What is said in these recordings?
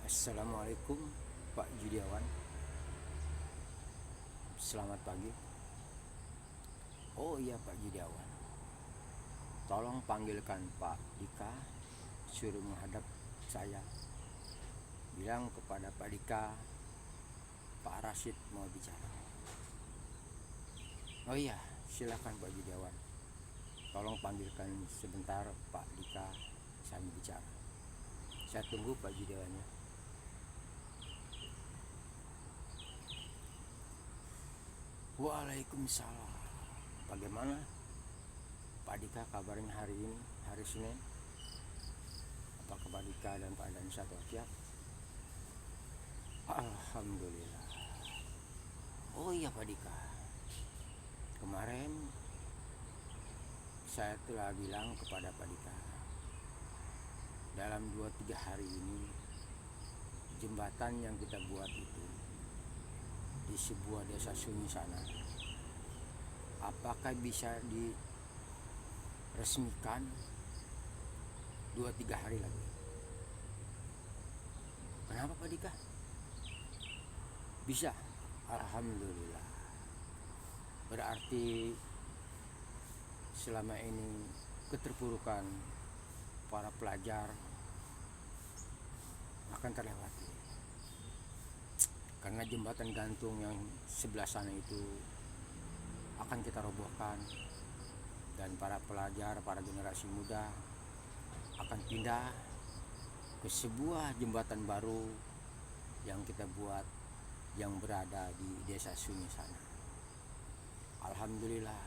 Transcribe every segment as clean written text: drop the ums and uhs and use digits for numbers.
Assalamualaikum Pak Judiawan. Selamat pagi. Oh iya Pak Judiawan, tolong panggilkan Pak Dika, suruh menghadap saya. Bilang kepada Pak Dika, Pak Rashid mau bicara. Oh iya, silakan Pak Judiawan. Tolong panggilkan sebentar Pak Dika, saya mau bicara. Saya tunggu Pak Judiawannya. Waalaikumsalam. Bagaimana Pak Dika kabarnya hari ini, hari Senin? Apakah Pak Dika dan Pak Dansa siap? Alhamdulillah. Oh iya Pak Dika, kemarin saya telah bilang kepada Pak Dika, dalam 2-3 hari ini jembatan yang kita buat itu di sebuah desa sunyi sana, apakah bisa diresmikan 2-3 hari lagi? Kenapa Pak Dika? Bisa. Alhamdulillah. Berarti selama ini keterpurukan para pelajar akan terlewati, karena jembatan gantung yang sebelah sana itu akan kita robohkan, dan para pelajar, para generasi muda akan pindah ke sebuah jembatan baru yang kita buat, yang berada di desa sunyi sana. Alhamdulillah,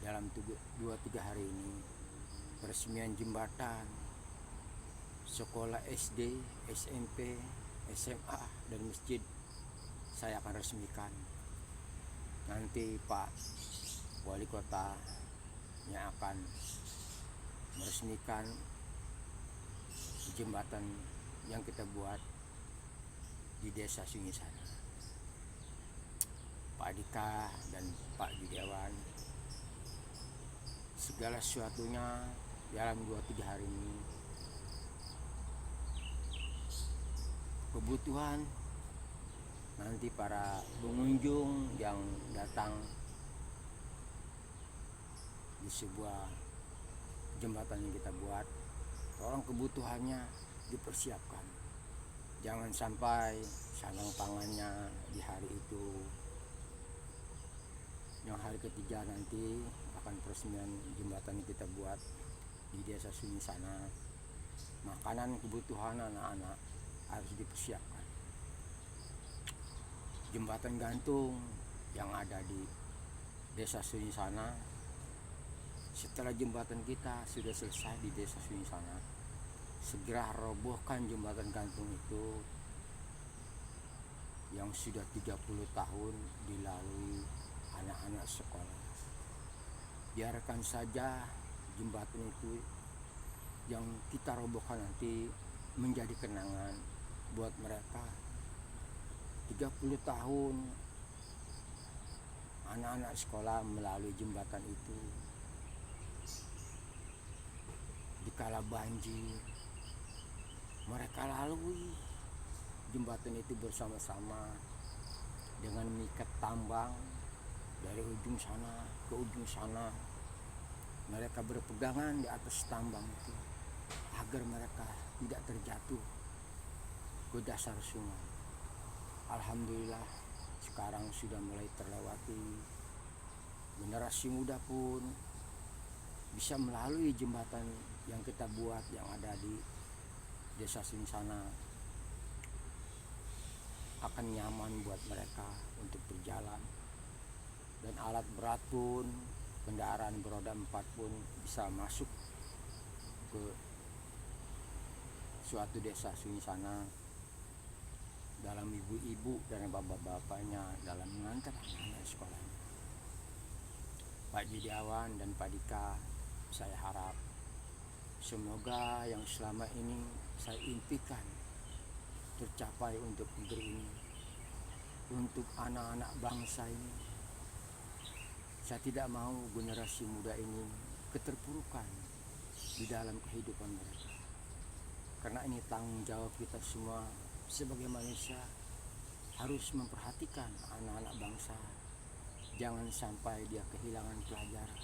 dalam 2-3 hari ini peresmian jembatan, sekolah SD, SMP, SMA, dan masjid saya akan resmikan. Nanti Pak Wali Kota yang akan meresmikan jembatan yang kita buat di desa sunyi sana. Pak Dika dan Pak Judiawan, segala sesuatunya dalam 2-3 hari ini, kebutuhan nanti para pengunjung yang datang di sebuah jembatan yang kita buat, tolong kebutuhannya dipersiapkan. Jangan sampai sandang pangannya di hari itu, yang hari ketiga nanti akan peresmian jembatan yang kita buat di desa sunyi sana, makanan kebutuhan anak-anak harus dipersiapkan. Jembatan gantung yang ada di desa sunyi sana, setelah jembatan kita sudah selesai di desa sunyi sana, segera robohkan jembatan gantung itu yang sudah 30 tahun dilalui anak-anak sekolah. Biarkan saja jembatan itu yang kita robohkan nanti menjadi kenangan buat mereka. 30 tahun anak-anak sekolah melalui jembatan itu, dikala banjir mereka lalui jembatan itu bersama-sama dengan mengikat tambang dari ujung sana ke ujung sana. Mereka berpegangan di atas tambang itu agar mereka tidak terjatuh ke dasar sungai. Alhamdulillah, sekarang sudah mulai terlewati. Generasi muda pun bisa melalui jembatan yang kita buat yang ada di desa sini sana. Akan nyaman buat mereka untuk berjalan, dan alat berat pun, kendaraan beroda 4 pun bisa masuk ke suatu desa sunyi sana, dalam ibu-ibu dan bapak-bapaknya dalam mengantar anak-anak sekolah. Pak Judiawan dan Pak Dika, saya harap semoga yang selama ini saya impikan tercapai untuk negeri ini, untuk anak-anak bangsa ini. Saya tidak mau generasi muda ini keterpurukan di dalam kehidupan mereka. Karena ini tanggung jawab kita semua sebagai manusia, harus memperhatikan anak-anak bangsa, jangan sampai dia kehilangan pelajaran.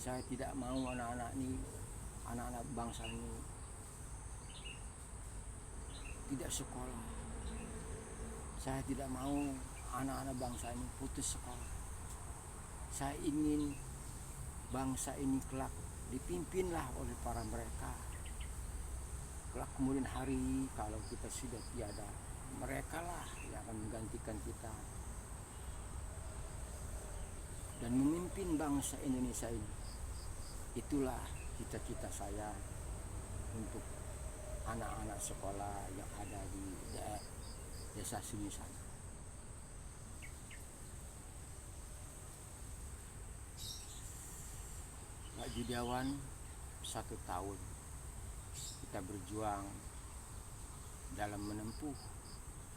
Saya tidak mau anak-anak bangsa ini tidak sekolah. Saya tidak mau anak-anak bangsa ini putus sekolah. Saya ingin bangsa ini kelak dipimpinlah oleh para mereka. Kelak kemudian hari kalau kita sudah tiada, mereka lah yang akan menggantikan kita dan memimpin bangsa Indonesia ini. Itulah cita-cita saya untuk anak-anak sekolah yang ada di desa Sunyi sana. Pak Judiawan, 1 tahun kita berjuang dalam menempuh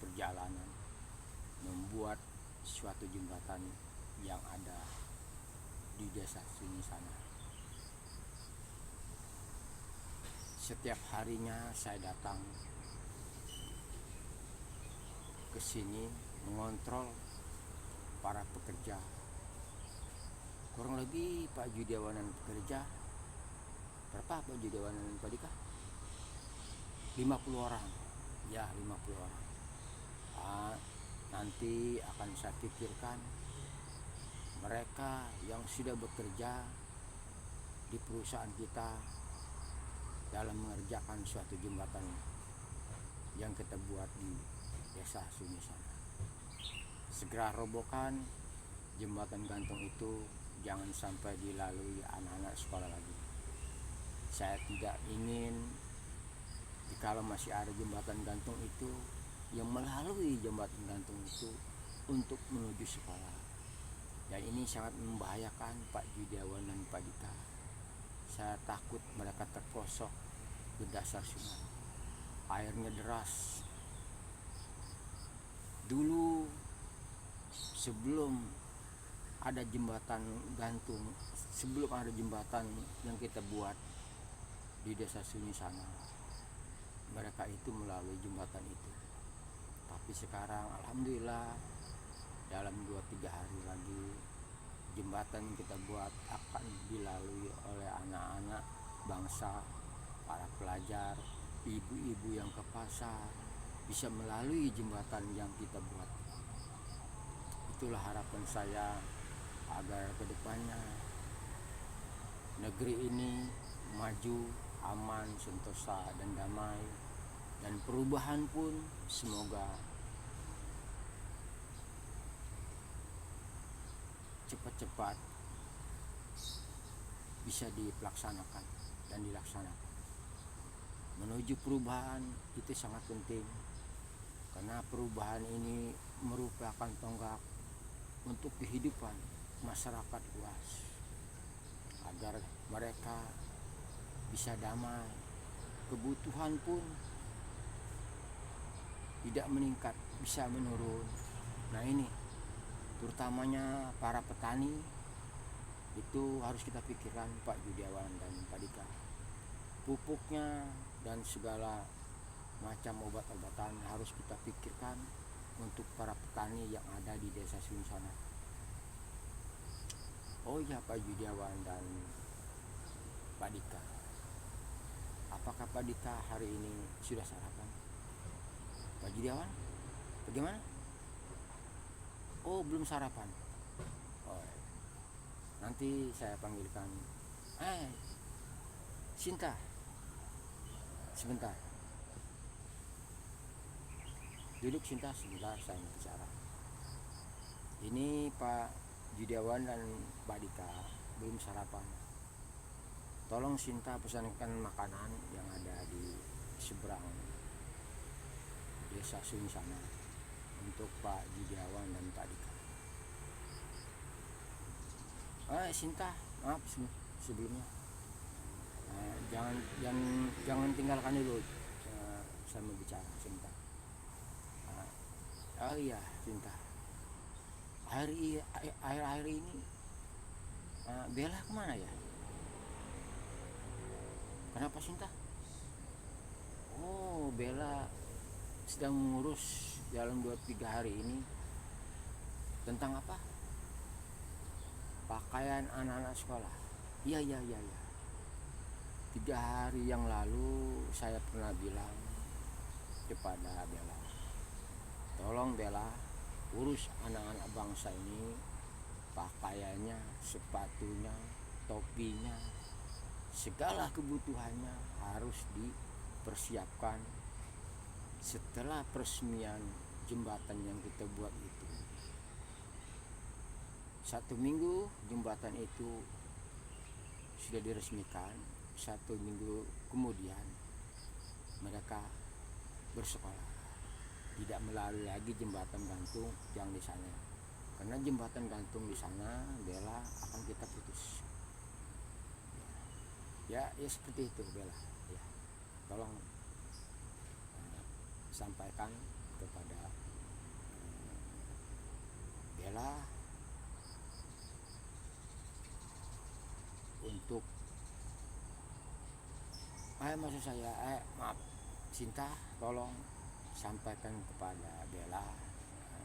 perjalanan membuat suatu jembatan yang ada di desa Sunyi sana. Setiap harinya saya datang ke sini mengontrol para pekerja. Kurang lebih Pak Judiawan dan pekerja, berapa Pak Judiawan dan Pak Dika? 50 orang. Ya, 50 orang. Nanti akan saya pikirkan mereka yang sudah bekerja di perusahaan kita dalam mengerjakan suatu jembatan yang kita buat di desa Sunyi sana. Segera robohkan jembatan gantung itu, jangan sampai dilalui anak-anak sekolah lagi. Saya tidak ingin jikalau masih ada jembatan gantung itu, yang melalui jembatan gantung itu untuk menuju sekolah. Dan ini sangat membahayakan Pak Judiawan dan Pak Dika. Saya takut mereka terprosok di dasar sungai. Airnya deras. Dulu sebelum ada jembatan gantung, sebelum ada jembatan yang kita buat di desa Sunyi sana, mereka itu melalui jembatan itu. Tapi sekarang alhamdulillah dalam 2-3 hari lagi jembatan yang kita buat akan dilalui oleh anak-anak bangsa, para pelajar, ibu-ibu yang ke pasar, bisa melalui jembatan yang kita buat. Itulah harapan saya agar kedepannya negeri ini maju, aman, sentosa, dan damai, dan perubahan pun semoga cepat-cepat bisa dipelaksanakan dan dilaksanakan. Menuju perubahan itu sangat penting, karena perubahan ini merupakan tonggak untuk kehidupan masyarakat luas, agar mereka bisa damai, kebutuhan pun tidak meningkat, bisa menurun. Nah ini terutamanya para petani itu harus kita pikirkan Pak Judiawan dan Pak Dika. Pupuknya dan segala macam obat-obatan harus kita pikirkan untuk para petani yang ada di desa Sunyi sana. Oh ya Pak Judiawan dan Pak Dika, apakah Pak Dika hari ini sudah sarapan? Pak Judiawan, bagaimana? Oh, belum sarapan. Oh, nanti saya panggilkan. Sinta, sebentar. Duduk Sinta, sebentar saya mau bicara. Ini Pak Judiawan dan Pak Dika belum sarapan. Tolong Sinta pesankan makanan yang ada di seberang desa Sunyi sana untuk Pak Judiawan dan Pak Dika. Sinta, maaf sebelumnya. Jangan tinggalkan dulu. Saya mau bicara Sinta. Oh iya Sinta. Akhir-akhir ini Bella kemana ya? Kenapa Sinta? Oh, Bella sedang mengurus dalam 2-3 hari ini. Tentang apa? Pakaian anak-anak sekolah. Iya. 3 hari yang lalu saya pernah bilang kepada Bella, tolong Bella, urus anak-anak bangsa ini, pakaiannya, sepatunya, topinya, segala kebutuhannya harus dipersiapkan setelah peresmian jembatan yang kita buat itu. 1 minggu jembatan itu sudah diresmikan, 1 minggu kemudian mereka bersekolah, tidak melalui lagi jembatan gantung yang di sana, karena jembatan gantung di sana Bella akan kita putus. Ya seperti itu Bella. Ya, tolong sampaikan kepada Bella untuk maksud saya maaf Sinta, tolong sampaikan kepada Bella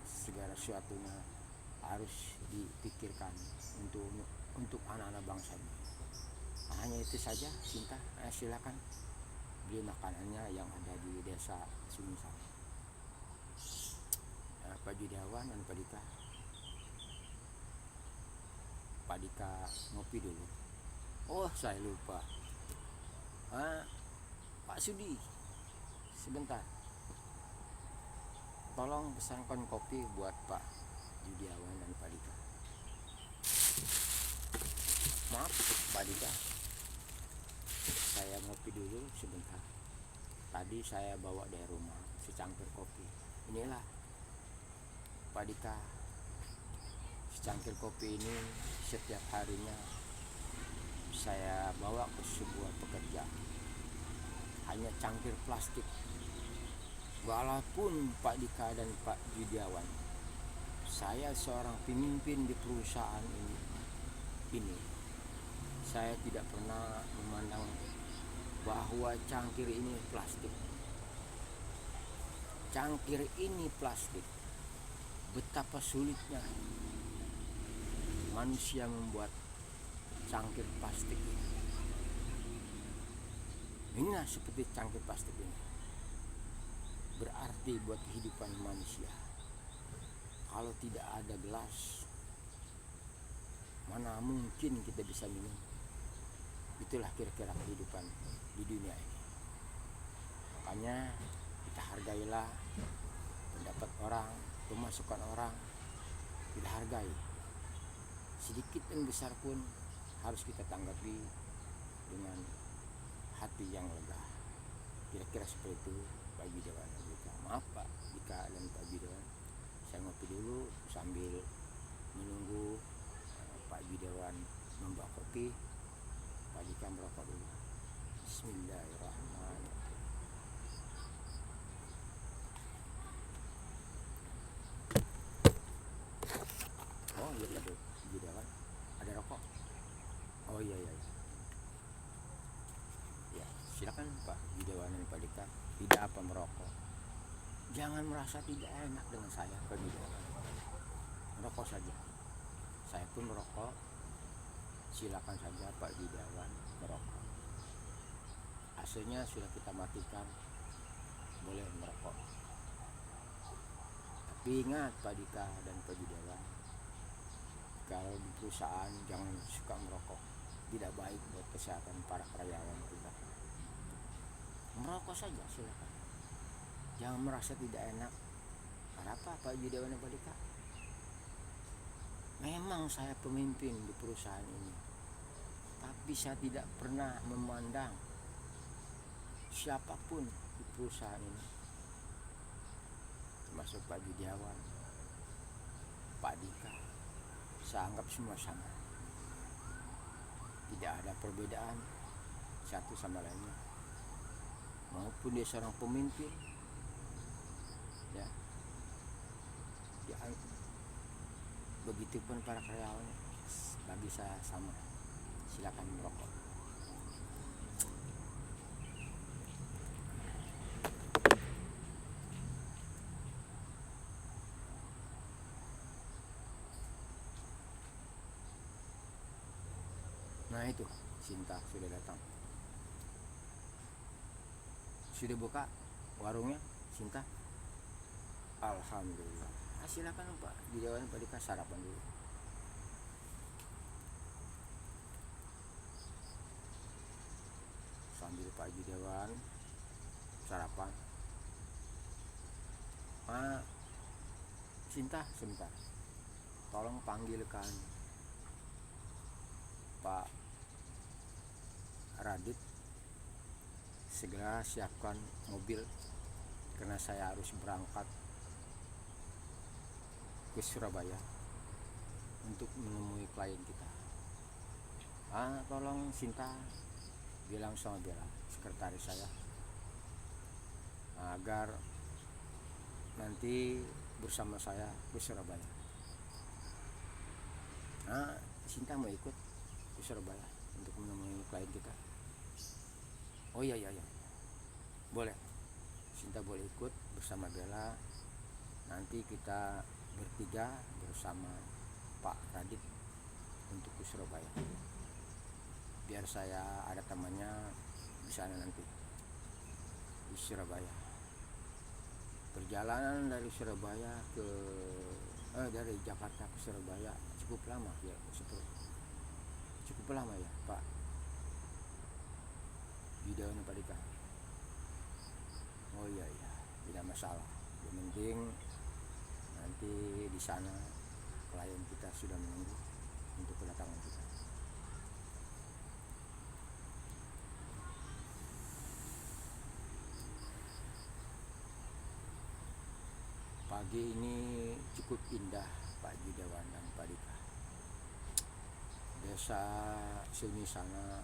segala sesuatunya harus dipikirkan untuk anak-anak bangsa ini. Hanya itu saja Sinta. Silakan beli makanannya yang ada di desa Sumisal. Pak Judiawan dan Pak Dika. Pak Dika ngopi dulu. Oh, saya lupa. Pak Sudi, sebentar. Tolong pesankan kopi buat Pak Judiawan dan Pak Dika. Maaf Pak Dika, saya ngopi dulu sebentar. Tadi saya bawa dari rumah secangkir kopi. Inilah Pak Dika, secangkir kopi ini setiap harinya saya bawa ke sebuah pekerja. Hanya cangkir plastik. Walaupun Pak Dika dan Pak Judiawan, saya seorang pemimpin di perusahaan ini, saya tidak pernah memandang bahwa cangkir ini plastik. Cangkir ini plastik. Betapa sulitnya manusia membuat cangkir plastik ini. Inilah seperti cangkir plastik ini berarti buat kehidupan manusia. Kalau tidak ada gelas, mana mungkin kita bisa minum. Itulah kira-kira kehidupan di dunia ini. Makanya kita hargailah pendapat orang, pemasukan orang, kita hargai. Sedikit dan besar pun harus kita tanggapi dengan hati yang lega. Kira-kira seperti itu Pak Judiawan. Maaf Pak Dika dan Pak Judiawan, saya ngopi dulu sambil menunggu Pak Judiawan membawa kopi. Pak Dika merokok dulu. Bismillahirrahmanirrahim. Oh iya Pak Judiawan, ada rokok? Oh iya. Ya, silakan Pak Judiawan dan Pak Dika. Tidak apa merokok. Jangan merasa tidak enak dengan saya, Pak Judiawan. Merokok saja. Saya pun merokok. Silakan saja Pak Judiawan merokok. AC-nya sudah kita matikan, boleh merokok. Tapi ingat Pak Dika dan Pak Judiawan, kalau di perusahaan jangan suka merokok. Tidak baik buat kesehatan para karyawan kita. Merokok saja silakan. Jangan merasa tidak enak. Kenapa Pak Judiawan dan Pak Dika? Memang saya pemimpin di perusahaan ini, tapi saya tidak pernah memandang siapapun di perusahaan ini, termasuk Pak Judiawan, Pak Dika. Saya anggap semua sama. Tidak ada perbedaan satu sama lainnya. Maupun dia seorang pemimpin, ya, begitupun para karyawan, bagi saya sama. Silakan merokok. Nah itu Sinta sudah datang. Sudah buka warungnya Sinta? Alhamdulillah. Silakan Pak, di Dewan Pak Dika sarapan dulu. Sambil Pak Haji Dewan sarapan. Sinta sebentar, tolong panggilkan Pak Radit, segera siapkan mobil karena saya harus berangkat ke Surabaya untuk menemui klien kita. Tolong Sinta bilang sama Bella, sekretaris saya, agar nanti bersama saya ke Surabaya. Sinta mau ikut ke Surabaya untuk menemui klien kita. Oh iya, boleh. Sinta boleh ikut bersama Bella. Nanti kita bertiga bersama Pak Radit untuk ke Surabaya. Biar saya ada temannya di sana nanti di Surabaya. Perjalanan dari Surabaya dari Jakarta ke Surabaya cukup lama ya, cukup lama ya Pak Yudawan Pak Dika. Oh iya, tidak masalah. Yang penting nanti di sana klien kita sudah menunggu untuk kedatangan kita. Pagi ini cukup indah Pak Yudawan dan Pak Dika. Desa Sunyi sana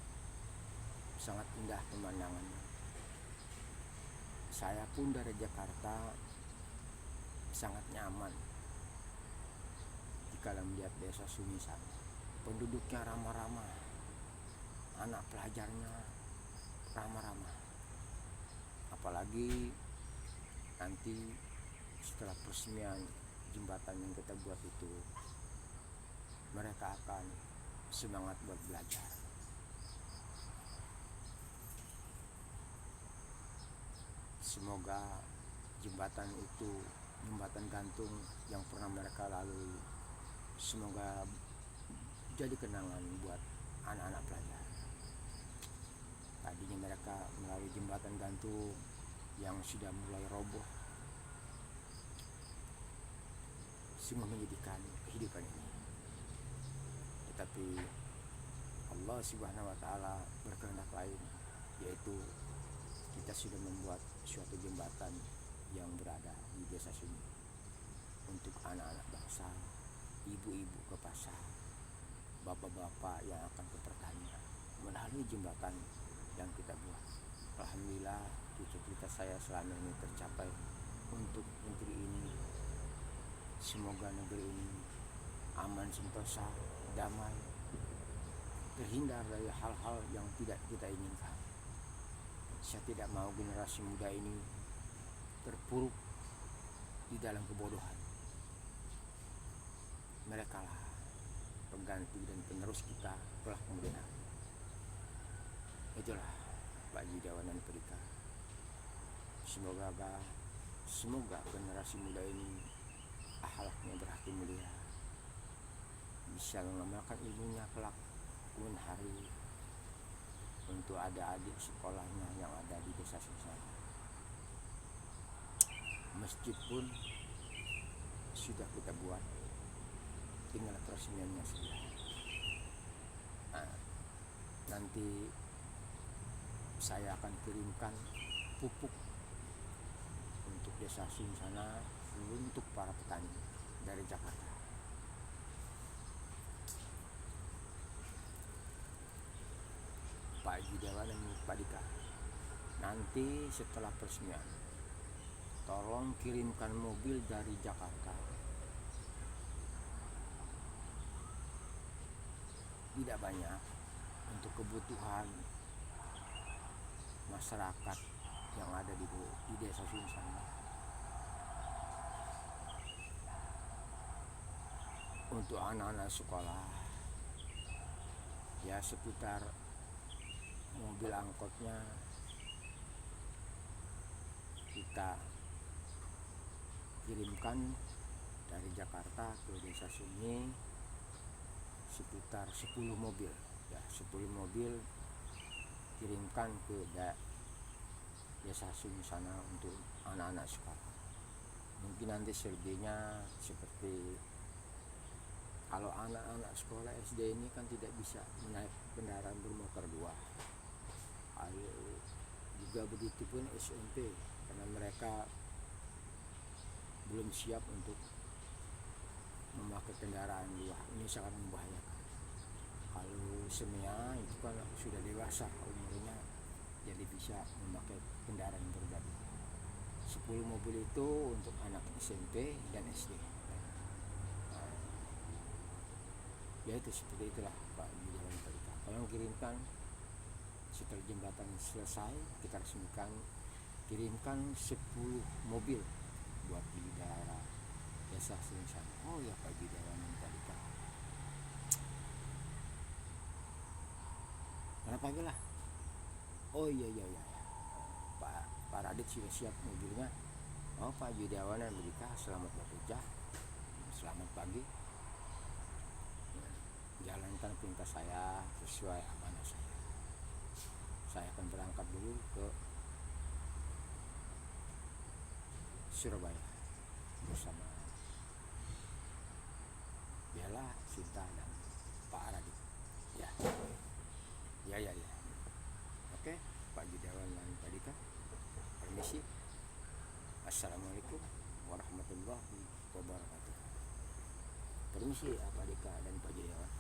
sangat indah pemandangannya. Saya pun dari Jakarta sangat nyaman jika melihat desa Sunyi sana. Penduduknya ramah-ramah, anak pelajarnya ramah-ramah. Apalagi nanti setelah peresmian jembatan yang kita buat itu, mereka akan semangat buat belajar. Semoga jembatan itu, jembatan gantung yang pernah mereka lalui, semoga jadi kenangan buat anak-anak pelajar. Tadinya mereka melalui jembatan gantung yang sudah mulai roboh, sungguh menyedihkan kehidupan ini. Tetapi Allah Subhanahu wa Ta'ala berkehendak lain, yaitu kita sudah membuat suatu jembatan yang berada di desa Sunyi untuk anak-anak bangsa, ibu-ibu ke pasar, bapak-bapak yang akan ke pertanian melalui jembatan yang kita buat. Alhamdulillah, cita-cita saya selama ini tercapai untuk negeri ini. Semoga negeri ini aman, sentosa, damai, terhindar dari hal-hal yang tidak kita inginkan. Saya tidak mau generasi muda ini terpuruk di dalam kebodohan. Mereka lah pengganti dan penerus kita kelak kemudian hari. Itulah Pak Yudawan dan Pak Dika. Semoga generasi muda ini akhlaknya berhati mulia, bisa mengamalkan ilmunya kelak kemudian hari untuk adik-adik sekolahnya yang ada di desa sana. Masjid pun sudah kita buat, tinggal peresmiannya saja. Nanti saya akan kirimkan pupuk untuk desa Sunyi sana untuk para petani dari Jakarta. Pak Yudawan dan Pak Dika, nanti setelah peresmian tolong kirimkan mobil dari Jakarta. Tidak banyak, untuk kebutuhan masyarakat yang ada di desa Sunyi sana. Untuk anak-anak sekolah ya seputar mobil angkotnya kita kirimkan dari Jakarta ke Desa Sunyi sekitar 10 mobil ya, 10 mobil kirimkan ke Desa Sunyi sana untuk anak-anak sekolah. Mungkin nanti selebihnya seperti kalau anak-anak sekolah SD ini kan tidak bisa menaik kendaraan bermotor 2. Juga begitu pun SMP, karena mereka belum siap untuk memakai kendaraan 2. Ini sangat membahayakan. Kalau semia itu kan sudah dewasa umurnya, jadi bisa memakai kendaraan beroda 2. 10 mobil itu untuk anak SMP dan SD. Ya itu seperti itulah Pak Yudawan Palika. Kalau kirimkan setelah jembatan selesai, kita resmikan, kirimkan 10 mobil buat di daerah Desa Sunyi. Oh ya Pak Yudawan Palika. Kenapa lah? Oh iya Pak Radit sudah siap mobilnya. Oh Pak Yudawan Palika, selamat bekerja, selamat pagi. Jalankan perintah saya sesuai amanah saya. Saya akan berangkat dulu ke Surabaya bersama Bella, Sinta, dan Pak Radit. Ya. Oke, Pak Yudawan Palika. Permisi. Assalamualaikum warahmatullahi wabarakatuh. Permisi Pak Dika dan Pak Yudawan.